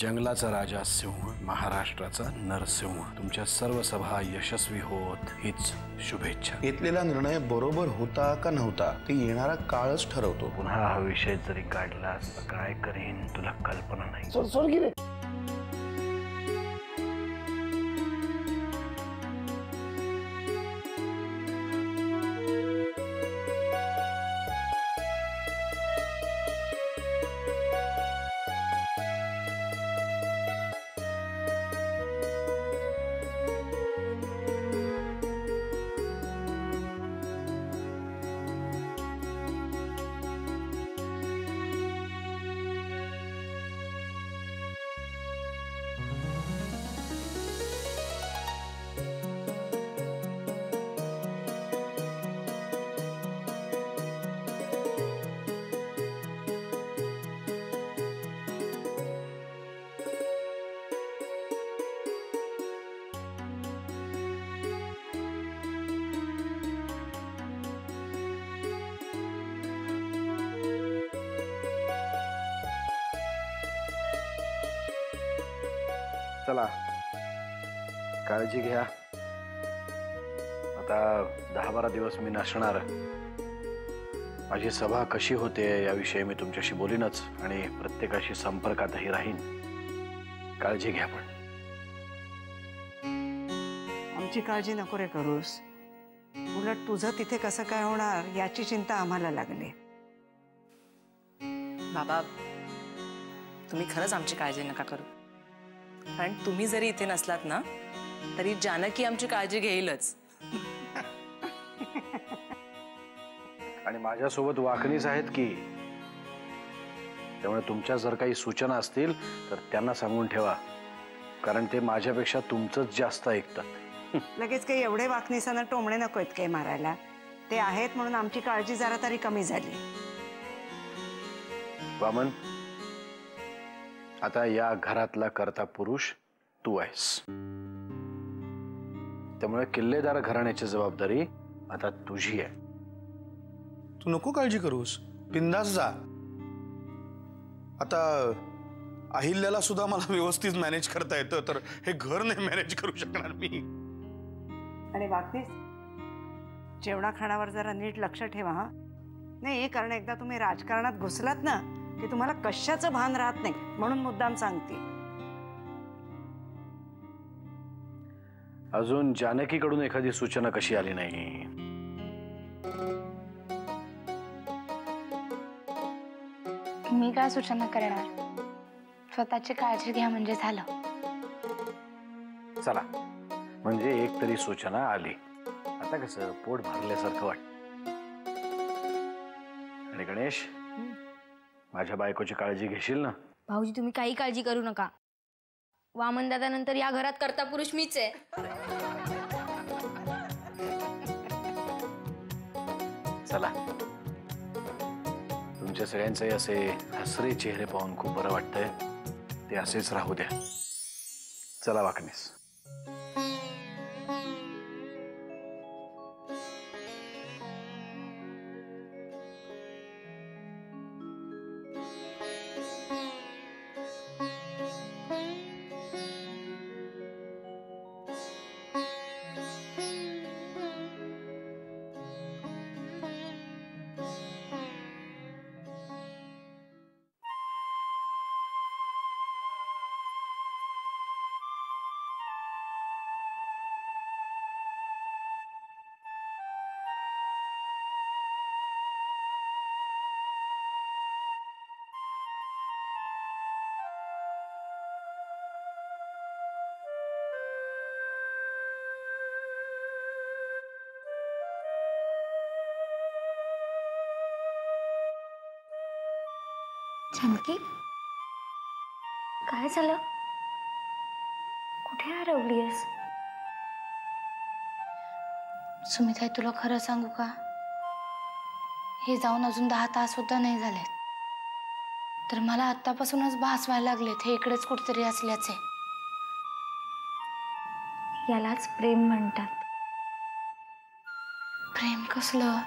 जंगलाचा राजा सिंह, महाराष्ट्राचा नरसिंह, तुमच्या सर्व सभा यशस्वी होत हीच शुभेच्छा। घेतलेला निर्णय बरोबर होता का नव्हता ते येणारा काळच ठरवतो। पुन्हा हा विषय जरी काढलास काय करीन तुला कल्पना नाही। सोड की रे। चला काळजी घ्या। आता 10-12 दिवस मी नसणार। माझी सभा कशी होते याविषयी मी तुमच्याशी बोलीनच आणि प्रत्येकाशी संपर्कातही राहीन। काळजी घ्या। पण आमची काळजी नको रे करूस, उलट तुझं तिथे कसं काय होणार याची चिंता आम्हाला लागली। बाबा तुम्ही खरंच आमची काळजी नका करू, कारण तुम्ही जरी इथे नसलात ना तरी जानकी आमची काळजी घेईलच। आणि माझ्यासोबत वाकणीच आहेत की, त्यामुळे तुमच्या जर काही सूचना असतील तर त्यांना सांगून ठेवा, कारण ते माझ्यापेक्षा तुमचंच जास्त ऐकतात। लगेच काही एवढे वाकणीसानं टोमणे नको आहेत काही मारायला, ते आहेत म्हणून आमची काळजी जरा तरी कमी झाली। वामन, आता या घरातला कर्ता पुरुष तू आहेस, त्यामुळे किल्लेदार घराण्याची जबाबदारी आता तुझी आहे। तू नको काळजी करूस, बिंदास जा। आता अहिल्याला सुद्धा मला व्यवस्थित मॅनेज करता येतं, तर हे घर नाही मॅनेज करू शकणार मी। आणि वाकणीस जेवणा खाण्यावर जरा नीट लक्ष ठेवा हा। नाही कारण एकदा तुम्ही राजकारणात घुसलात ना की तुम्हाला कशाचं भान राहत नाही, म्हणून मुद्दाम सांगते। अजून जानकीकडून एखादी सूचना कशी आली नाही? मी काय सूचना करणार, स्वतःची काळजी घ्या म्हणजे झालं। चला म्हणजे एक तरी सूचना आली, आता कसं पोट भरल्यासारखं वाटत। आणि गणेश, माझ्या बायकोची काळजी घेशील ना? भाऊजी तुम्ही काही काळजी करू नका, वामन दादा नंतर या घरात कर्ता पुरुष मीच आहे। चला तुमच्या सगळ्यांचे असे हसरे चेहरे पाहून खूप बरं वाटतंय, ते असेच राहू द्या। चला वाकणीस। जानकी काय झालं, कुठे हरवलीयस? सुमिता तुला खरं सांगू का, हे जाऊन अजून 10 तास सुद्धा नाही झाले, तर मला आत्तापासूनच भास व्हायला लागलेत हे इकडेच कुठेतरी असल्याचे। यालाच प्रेम म्हणतात। प्रेम कसलं?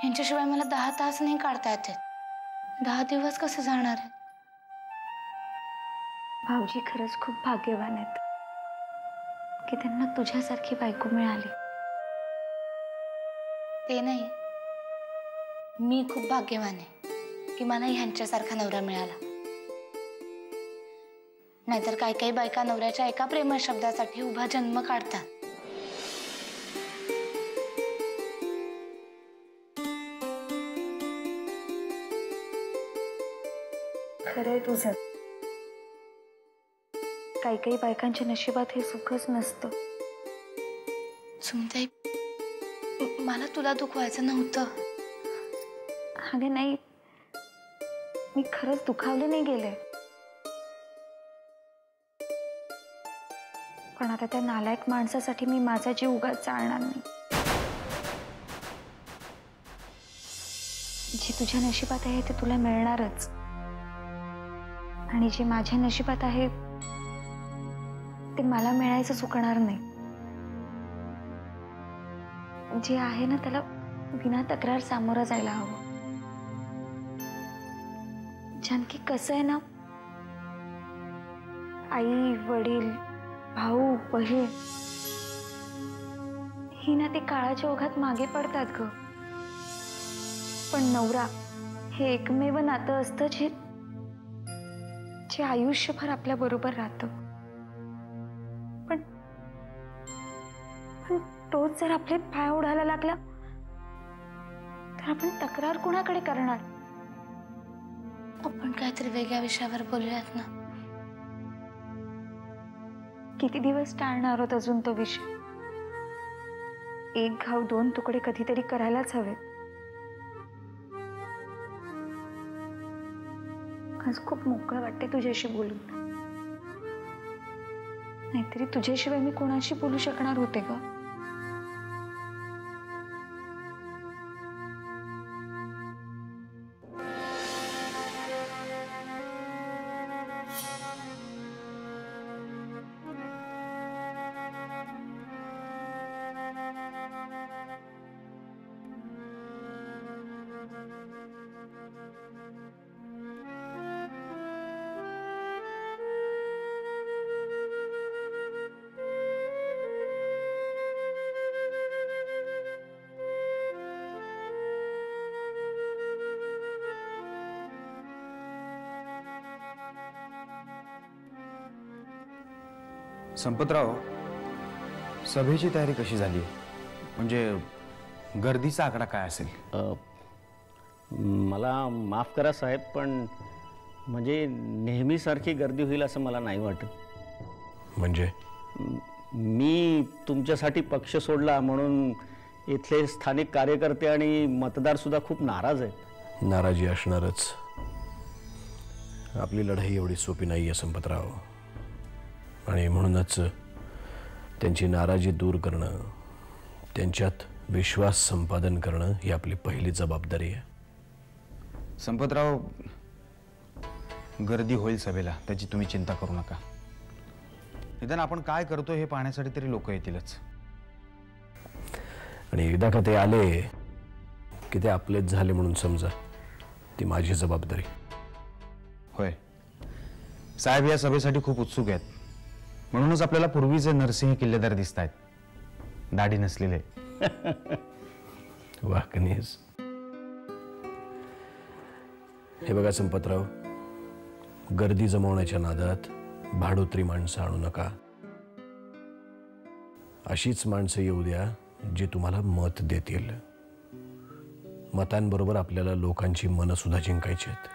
यांच्याशिवाय मला 10 तास नाही काढता येत, 10 दिवस कसे जाणार आहेत? भाऊजी खरंच खूप भाग्यवान आहेत की त्यांना तुझ्यासारखी बायको मिळाली. ते नाही, मी खूप भाग्यवान आहे की मला ह्यांच्यासारखा नवरा मिळाला. नाहीतर काही काही बायका नवऱ्याच्या एका प्रेम शब्दासाठी उभा जन्म काढतात. खरंय तुझं. काही काही बायकांच्या नशिबात हे सुखच नसतं. सुमिताई, मला तुला दुखवायचं नव्हतं. अगं नाही, मी खरंच दुखावले नाही गेले. पण आता त्या नालायक माणसासाठी मी माझा जीव उगाच चालणार नाही. जे तुझ्या नशिबात आहे ते तुला मिळणारच, आणि जे माझ्या नशिबात आहे ते मला मिळायचं चुकणार नाही. जे आहे ना त्याला बिना तक्रार सामोरं जायला हवं. जानकी, कसं आहे ना, आई वडील भाऊ बहीण ही ना ते काळाच्या ओघात मागे पडतात ग. पण नवरा हे एकमेव नातं असतं जे आयुष्यभर आपल्या बरोबर राहतं. पण तोच जर आपले पाय ओढायला लागला तर आपण तक्रार कोणाकडे करणार? आपण काहीतरी वेगळ्या विषयावर बोलूयात ना. किती दिवस टाळणार आहोत अजून तो विषय? एक घाव दोन तुकडे कधीतरी करायलाच हवेत. आज खूप मोकळं वाटते तुझ्याशी बोलून. नाहीतरी तुझ्याशिवाय मी कोणाशी बोलू शकणार होते का? संपतराव, सभेची तयारी कशी झाली? म्हणजे गर्दीचा आकडा काय असेल? मला माफ करा साहेब, पण म्हणजे नेहमीसारखी गर्दी होईल असं मला नाही वाटत. म्हणजे मी तुमच्यासाठी पक्ष सोडला म्हणून इथले स्थानिक कार्यकर्ते आणि मतदार सुद्धा खूप नाराज आहेत. नाराजी असणारच. आपली लढाई एवढी सोपी नाही आहे संपतराव, आणि म्हणूनच त्यांची नाराजी दूर करणं, त्यांच्यात विश्वास संपादन करणं ही आपली पहिली जबाबदारी आहे. संपतराव, गर्दी होईल सभेला, त्याची तुम्ही चिंता करू नका. निदान आपण काय करतो हे पाहण्यासाठी तरी लोक येतीलच. आणि एकदा का ते आले की ते आपलेच झाले म्हणून समजा. ती माझी जबाबदारी. होय साहेब, या सभेसाठी खूप उत्सुक आहेत. म्हणूनच आपल्याला पूर्वीचे नरसिंह किल्लेदार दिसत आहेत, दाढी नसलेले. वाकणीस. हे बघा संपतराव, गर्दी जमवण्याच्या नादात भाडोत्री माणसं आणू नका. अशीच माणसं येऊ द्या जी तुम्हाला मत देतील. मतांबरोबर आपल्याला लोकांची मनं सुद्धा जिंकायची आहेत.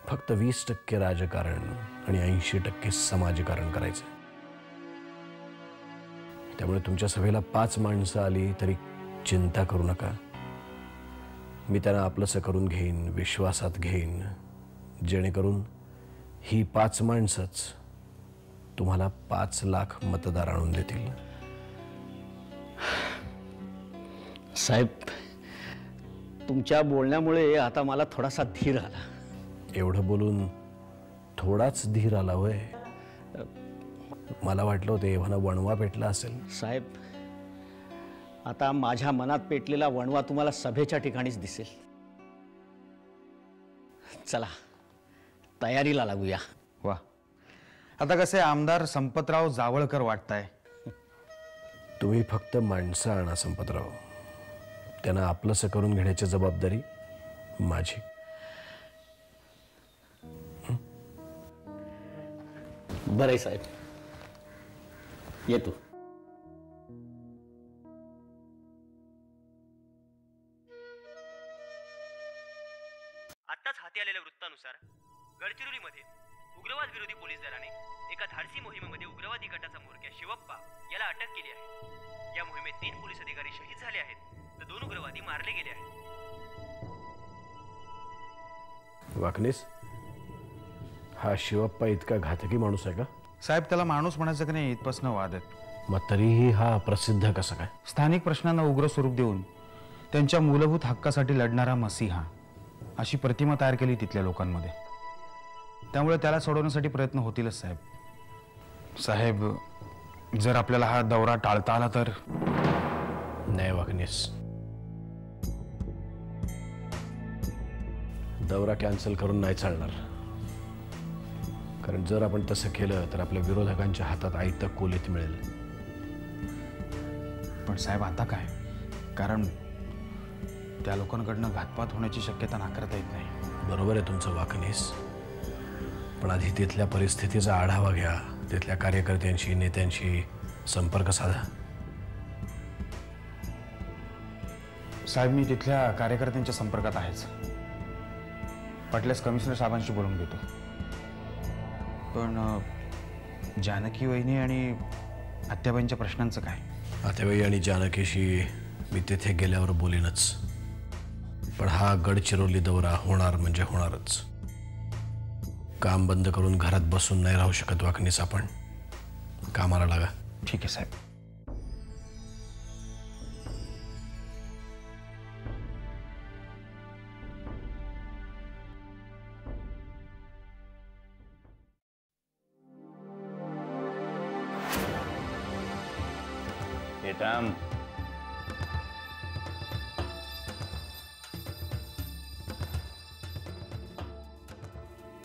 फक्त 20% राजकारण आणि 80% समाजकारण करायचं. त्यामुळे तुमच्या सभेला 5 माणसं आली तरी चिंता करू नका. मी त्यांना आपलंसं करून घेईन, विश्वासात घेईन, जेणेकरून ही 5 माणसंच तुम्हाला 5 लाख मतदार आणून देतील. साहेब, तुमच्या बोलण्यामुळे आता मला थोडासा धीर आला. एवढं बोलून थोडाच धीर आला होय? मला वाटलं होतं एव्हाना वणवा पेटला असेल. साहेब, आता माझ्या मनात पेटलेला वणवा तुम्हाला सभेच्या ठिकाणीच दिसेल. चला, तयारीला लागूया. वा, आता कसे आमदार संपतराव जावळकर वाटताय. तुम्ही फक्त माणसं आणा संपतराव, त्यांना आपलंसं करून घेण्याची जबाबदारी माझी. बरं आहे साहेब, येतो. आत्ताच हाती आलेल्या वृत्तानुसार गडचिरोलीमध्ये उग्रवाद विरोधी पोलीस दलाने एका धाडसी मोहिमेमध्ये उग्रवादी गटाचा म्होरक्या शिवप्पा याला अटक केली आहे. या मोहिमेत 3 पोलीस अधिकारी शहीद झाले आहेत तर 2 उग्रवादी मारले गेले आहेत. वाकणीस, हा शिवप्पा इतका घातकी माणूस आहे का? साहेब, त्याला माणूस म्हणायचं की नाही इथपासून वाद आहेत. मग तरीही हा प्रसिद्ध कसा काय? स्थानिक प्रश्नांना उग्र स्वरूप देऊन त्यांच्या मूलभूत हक्कासाठी लढणारा मसीहा अशी प्रतिमा तयार केली तिथल्या लोकांमध्ये. त्यामुळे त्याला सोडवण्यासाठी प्रयत्न होतीलच साहेब. साहेब, जर आपल्याला हा दौरा टाळता आला तर? नाही वाकणीस, दौरा कॅन्सल करून नाही चालणार. कारण जर आपण तसं केलं तर आपल्या विरोधकांच्या हातात आयतं कोलीत मिळेल. पण साहेब, आता काय? कारण त्या लोकांकडनं घातपात होण्याची शक्यता नाकारता येत नाही. बरोबर आहे तुमचं वाकणीस, पण आधी तिथल्या परिस्थितीचा आढावा घ्या. तिथल्या कार्यकर्त्यांशी, नेत्यांशी संपर्क साधा. साहेब, मी तिथल्या कार्यकर्त्यांच्या संपर्कात आहेच. वाटल्यास कमिशनर साहेबांशी बोलून घेतो. पण जानकी वहिनी आणि आत्याबाईंच्या प्रश्नांचं काय? आत्याबाई आणि जानकीशी मी तिथे गेल्यावर बोलीनच. पण हा गडचिरोली दौरा होणार म्हणजे होणारच. काम बंद करून घरात बसून नाही राहू शकत वाकणीस. आपण कामाला लागा. ठीक आहे साहेब. थांब.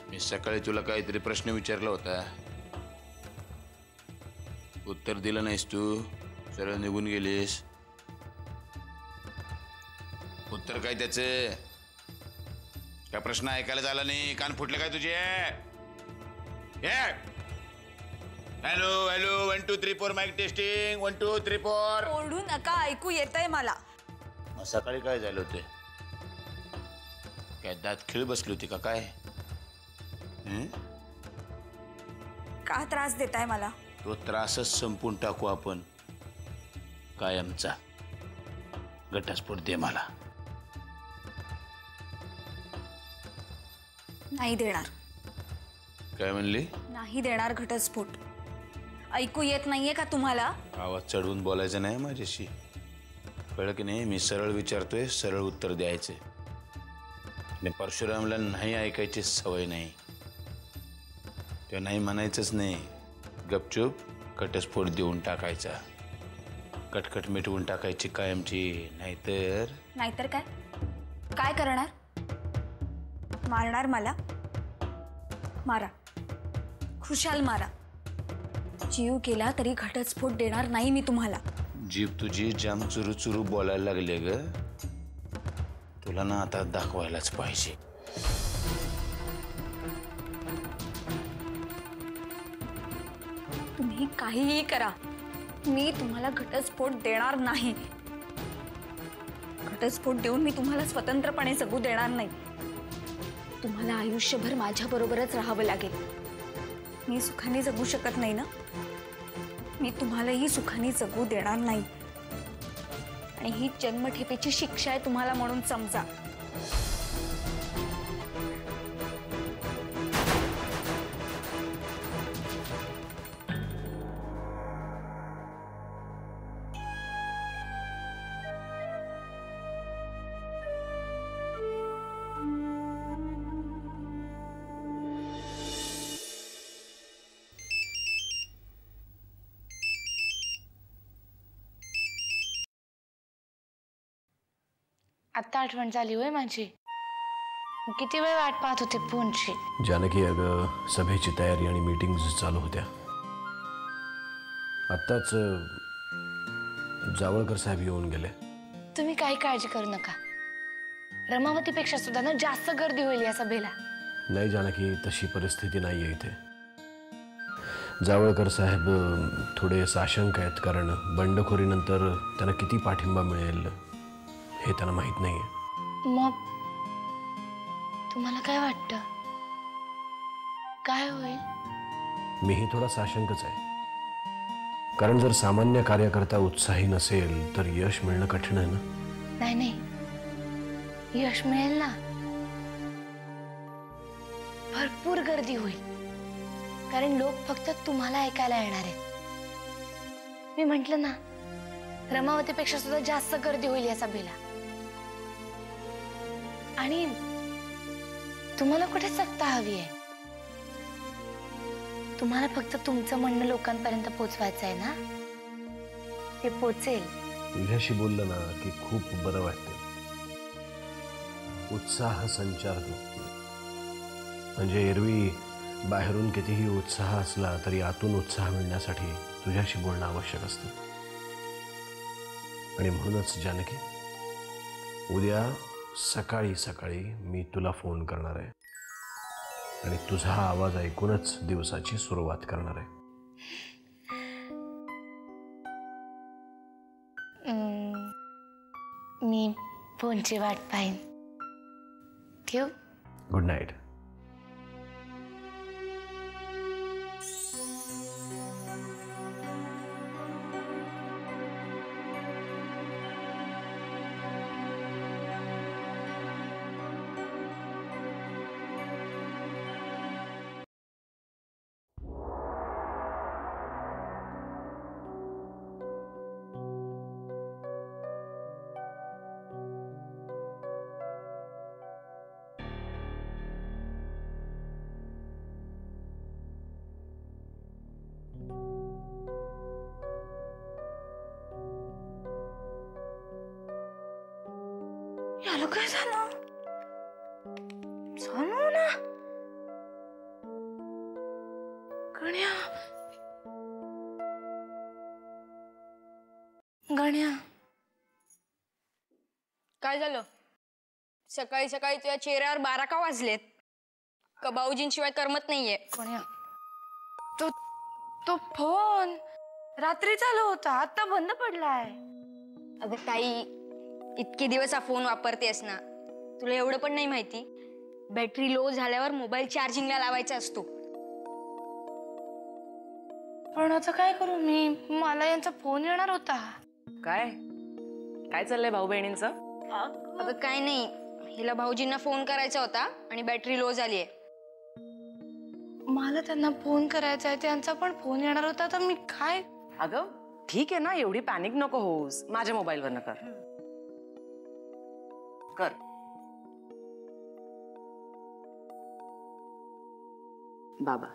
मी सकाळी तुला काहीतरी प्रश्न विचारला होता, उत्तर दिलं नाहीस. तू सरळ निघून गेलीस. उत्तर काय त्याचे? काय प्रश्न ऐकायला झाला नाही? कान फुटले काय तुझे? Hello hello 1 2 3 4 mike testing 1 2 3 4. ओरडू नका, ऐकू येतंय मला. मग सकाळी काय झालं होते? काय दात खिळ बसली होती का काय? का त्रास देताय मला? तो त्रासच संपून टाकू आपण कायमचा. घटस्फोट दे मला. नाही देणार. काय म्हणली? नाही देणार घटस्फोट. ऐकू येत नाहीये का तुम्हाला? आवाज चढवून बोलायचं नाही माझ्याशी, कळलं की नाही? मी सरळ विचारतोय, सरळ उत्तर द्यायचे. आणि परशुरामला नाही ऐकायची सवय नाही. ते नाही म्हणायचंच नाही. गपचूप घटस्फोट देऊन टाकायचा. कटकट मिटवून टाकायची कायमची. नाहीतर नाहीतर काय? काय करणार? मारणार मला? मारा, खुशाल मारा. जीव केला तरी घटस्फोट देणार नाही मी तुम्हाला. जीव तुझी जाम चुरू चुरू बोलायला लागले ग. तुला ना आता दाखवायलाच पाहिजे. तुम्ही काहीही करा, मी तुम्हाला घटस्फोट देणार नाही. घटस्फोट देऊन मी तुम्हाला स्वतंत्रपणे जगू देणार नाही. तुम्हाला आयुष्यभर माझ्याबरोबरच राहावं लागेल. मी सुखाने जगू शकत नाही ना. मी तुम्हालाही सुखाने जगू देणार नाही. आणि ही जन्मठेपेची शिक्षा आहे तुम्हाला, म्हणून समजा. आत्ता आठवण झाली होय माझी. किती वेळ वाट पाहत होते फोनची. जानकी, अगं सभेची तयारी आणि मीटिंग्स चालू होत्या. आत्ताच जावळकर साहेब येऊन गेले. तुम्ही काही काळजी करू नका. रमावतीपेक्षा सुद्धा ना जास्त गर्दी होईल या सभेला. नाही जानकी, तशी परिस्थिती नाही आहे इथे. जावळकर साहेब थोडे साशंक आहेत, कारण बंडखोरीनंतर त्यांना किती पाठिंबा मिळेल हे त्यांना माहीत नाही आहे. मग तुम्हाला काय वाटतं, काय होईल? मीही थोडा साशंकच आहे, कारण जर सामान्य कार्यकर्ता उत्साही नसेल तर यश मिळणं कठीण आहे ना. नाही नाही, यश मिळेल ना. भरपूर गर्दी होईल, कारण लोक फक्त तुम्हाला ऐकायला येणार आहेत. मी म्हंटल ना, रमावतीपेक्षा सुद्धा जास्त गर्दी होईल या सभेला. आणि तुम्हाला कुठे सत्ता हवी आहे? तुम्हाला फक्त तुमचं म्हणणं लोकांपर्यंत पोचवायचं आहे ना. ते पोचेल. तुझ्याशी बोललं ना की खूप बरं वाटतं. उत्साह संचारतो. म्हणजे एरवी बाहेरून कितीही उत्साह असला तरी आतून उत्साह मिळण्यासाठी तुझ्याशी बोलणं आवश्यक असतं. आणि म्हणूनच जानकी, उद्या सकाळी सकाळी मी तुला फोन करणार आहे आणि तुझा आवाज ऐकूनच दिवसाची सुरुवात करणार आहे. मी फोनची वाट पाहीन. ठेवू? Good night. याला काय झालं? झालं ना गण्या. गण्या, काय झालं? सकाळी सकाळी तुझ्या चेहऱ्यावर 12 का वाजलेत? का भाऊजींशिवाय करमत नाहीये? गण्या, तो फोन रात्री चालू होता, आता बंद पडलाय. अगं ताई, इतके दिवस हा फोन वापरतेस ना, तुला एवढं पण नाही माहिती? बॅटरी लो झाल्यावर मोबाईल चार्जिंगला लावायचा असतो. पण आता काय करू मी? मला यांचा फोन येणार होता. काय काय चाललंय भाऊ बहिणींचं? अगं काय नाही, हिला भाऊजींना फोन करायचा होता आणि बॅटरी लो झालीये. मला त्यांना फोन करायचा आहे, त्यांचा पण फोन येणार होता, तर मी काय? अगं ठीक आहे ना, एवढी पॅनिक नको होऊस. माझ्या मोबाईलवरनं कर. बाबा,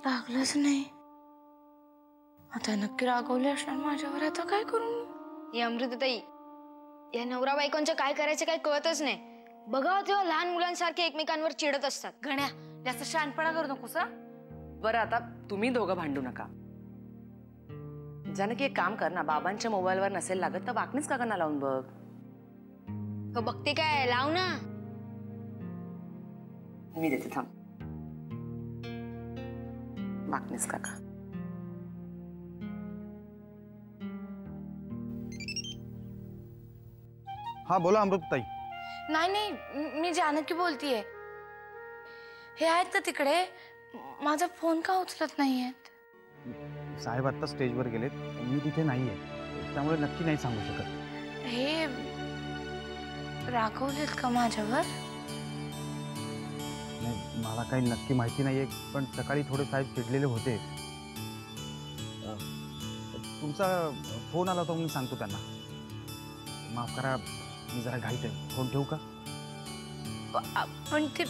लागलंच नाही. आता नक्की रागवले असणार माझ्यावर. आता काय करू? ही अमृताताई, या नवरा बायकोंचं काय करायचं काय कळतच नाही. बघा तेव्हा लहान मुलांसारखे एकमेकांवर चिडत असतात. गण्या, जास्त शहाणपणा करू नकोस. बरं आता तुम्ही दोघं भांडू नका. जानकी, एक काम कर ना, बाबांच्या मोबाईलवर नसेल लागत तर वाकणीच काकांना लावून बघ. बघते काय, लाव ना. मी देते, थांब. वाकणीच काका. हा बोला अमृतताई. नाही नाही, मी जानकी बोलतीये. हे आहेत का तिकडे? माझा फोन का उचलत नाहीयेत? साहेब आता स्टेजवर गेलेत, मी तिथे नाहीये, त्यामुळे नक्की नाही सांगू शकत. हे रागवलेत का माझ्यावर? नाही, मला काही नक्की माहिती नाहीये, पण सकाळी थोडे साहेब चिडलेले होते. तुमचा फोन आला होता, मी सांगतो त्यांना. माफ करा, मी जरा घाईत आहे. फोन ठेवू का? पण ते